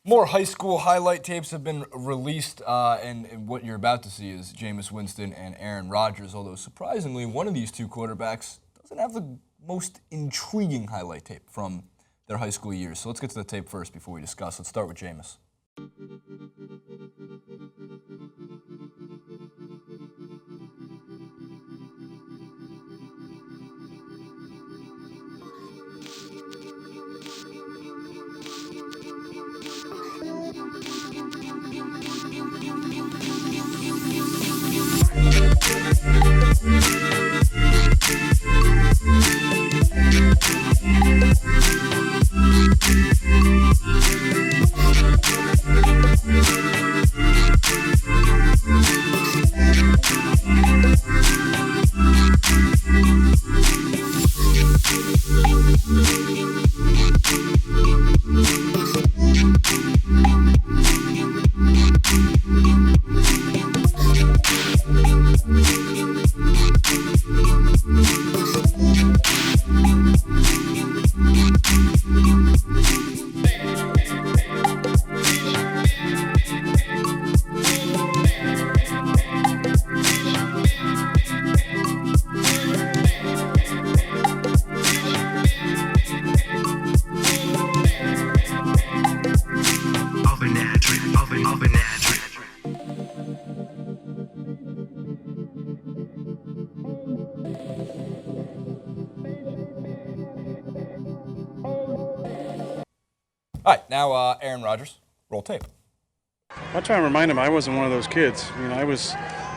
More high school highlight tapes have been released, and what you're about to see is JAMEIS Winston and Aaron Rodgers, although surprisingly, one of these two quarterbacks doesn't have the most intriguing highlight tape from their high school years. So let's get to the tape first before we discuss. Let's start with JAMEIS. All right, now Aaron Rodgers, roll tape. I'll try and remind him I wasn't one of those kids. I was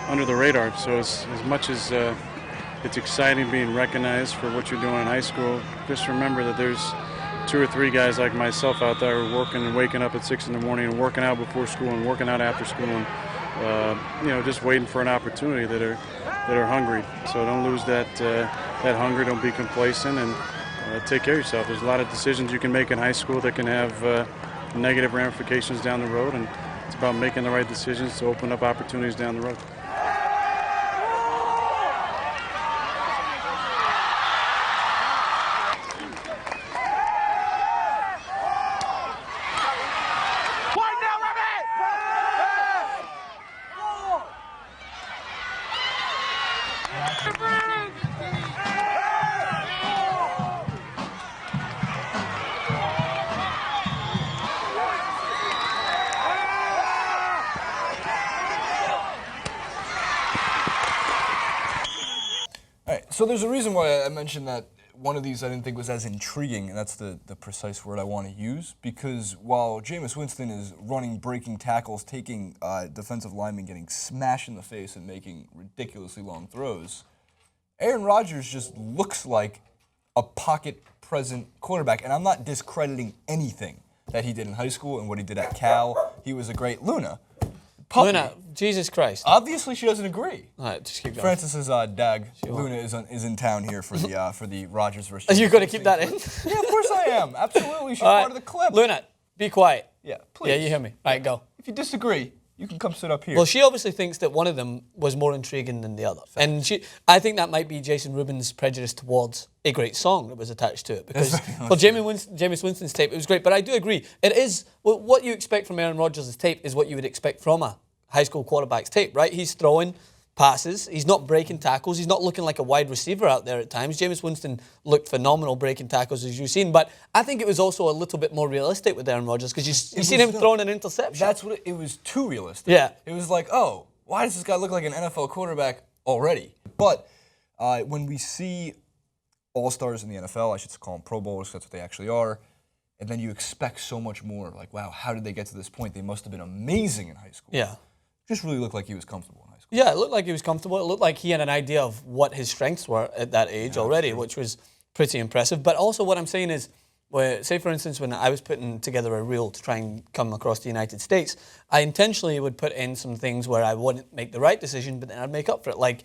under the radar, so as much as it's exciting being recognized for what you're doing in high school, just remember that there's 2 or 3 guys like myself out there working and waking up at 6 in the morning and working out before school and working out after school and just waiting for an opportunity that are hungry. So don't lose that hunger. Don't be complacent and take care of yourself. There's a lot of decisions you can make in high school that can have negative ramifications down the road, and it's about making the right decisions to open up opportunities down the road. So there's a reason why I mentioned that one of these I didn't think was as intriguing, and that's the precise word I want to use, because while JAMEIS Winston is running, breaking tackles, taking defensive linemen, getting smashed in the face and making ridiculously long throws, Aaron Rodgers just looks like a pocket-present quarterback, and I'm not discrediting anything that he did in high school and what he did at Cal. He was a great Luna. Luna, Jesus Christ. Obviously, she doesn't agree. All right, just keep going. Francis's dag, Luna, is in town here for the Rodgers versus. Are you going to keep that in? Yeah, of course I am. Absolutely, she's part of the clip. Luna, be quiet. Yeah, please. Yeah, you hear me. All right, go. If you disagree, you can come sit up here. Well, she obviously thinks that one of them was more intriguing than the other. Fact. And I think that might be Jason Rubin's prejudice towards a great song that was attached to it. Because for JAMEIS Winston's tape, it was great. But I do agree. It is, what you expect from Aaron Rodgers' tape is what you would expect from a high school quarterback's tape, right? He's throwing passes. He's not breaking tackles. He's not looking like a wide receiver out there at times. JAMEIS Winston looked phenomenal breaking tackles, as you've seen. But I think it was also a little bit more realistic with Aaron Rodgers because you seen him throwing an interception. That's what it was, too realistic. Yeah. It was like, oh, why does this guy look like an NFL quarterback already? But when we see all-stars in the NFL, I should call them Pro Bowlers, that's what they actually are, and then you expect so much more. Like, wow, how did they get to this point? They must have been amazing in high school. Yeah. Just really looked like he was comfortable in high school. Yeah, it looked like he was comfortable. It looked like he had an idea of what his strengths were at that age already, which was pretty impressive. But also what I'm saying is, say for instance, when I was putting together a reel to try and come across the United States, I intentionally would put in some things where I wouldn't make the right decision, but then I'd make up for it. Like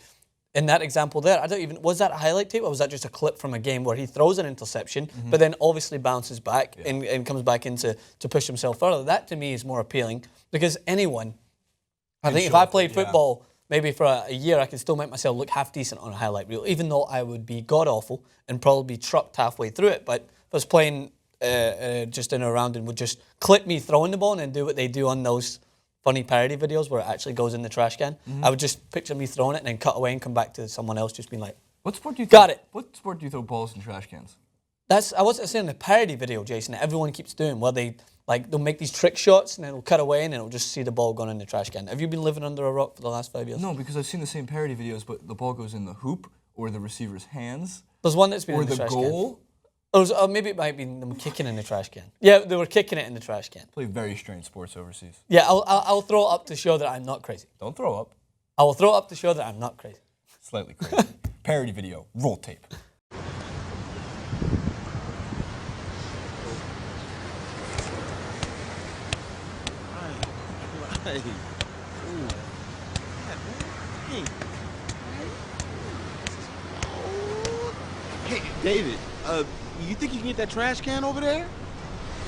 in that example there, was that a highlight tape or was that just a clip from a game where he throws an interception, but then obviously bounces back and comes back in to push himself further? That to me is more appealing because anyone, I think if I played football, maybe for a year, I could still make myself look half decent on a highlight reel, even though I would be god-awful and probably be trucked halfway through it. But if I was playing just in or around and would just clip me throwing the ball and then do what they do on those funny parody videos where it actually goes in the trash can. I would just picture me throwing it and then cut away and come back to someone else just being like, What sport do you got it. What sport do you throw balls in trash cans? I wasn't saying the parody video, Jason, that everyone keeps doing, where they'll make these trick shots and then it'll cut away and then it'll just see the ball going in the trash can. Have you been living under a rock for the last 5 years? No, because I've seen the same parody videos, but the ball goes in the hoop or the receiver's hands. There's one that's been Or in the the trash goal. can. Or maybe it might be them kicking in the trash can. Yeah, they were kicking it in the trash can. Play very strange sports overseas. Yeah, I'll throw it up to show that I'm not crazy. Don't throw up. I will throw it up to show that I'm not crazy. Slightly crazy. Parody video. Roll tape. Hey. Ooh. Hey. Hey, David, you think you can get that trash can over there?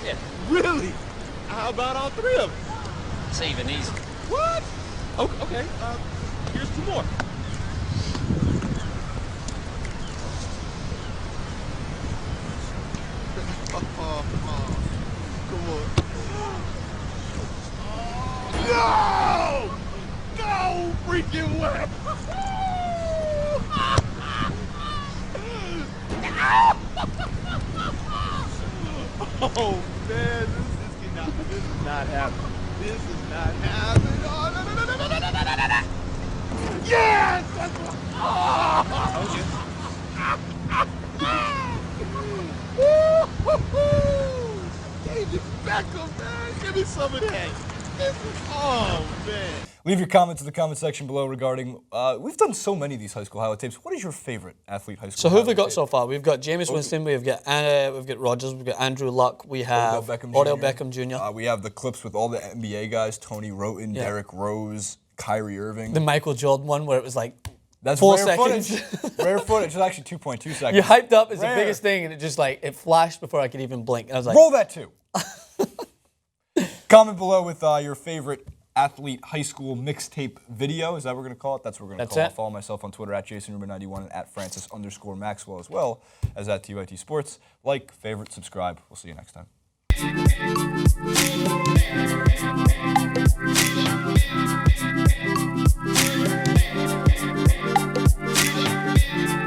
Yeah, Really? How about all three of them? it's even easy. What? Okay, here's two more. Come on. No! No freaking way! Oh man, this is not happening. This is not happening. Oh, no. Yes! That's what. Oh, David Beckham, man. Give me some of that. Oh, man. Leave your comments in the comment section below regarding. We've done so many of these high school highlight tapes. What is your favorite athlete high school? So who have we highlight got tape? so far? We've got Jameis Winston, we've got Rodgers, we've got Andrew Luck, we have Odell Beckham Jr. We have the clips with all the NBA guys: Tony Roten, Yeah. Derrick Rose, Kyrie Irving. The Michael Jordan one where it was like That's 4 rare seconds. footage. Rare footage. It's actually 2.2 seconds. You hyped up as Rare. the biggest thing and it just like, it flashed before I could even blink. And I was like, Roll that too. Comment below with your favorite athlete high school mixtape video. Is that what we're going to call it? That's what we're going to That's call it. it. Follow myself on Twitter at JasonRubin91 and at Francis_Maxwell as well as at TYT Sports. Like, favorite, subscribe. We'll see you next time.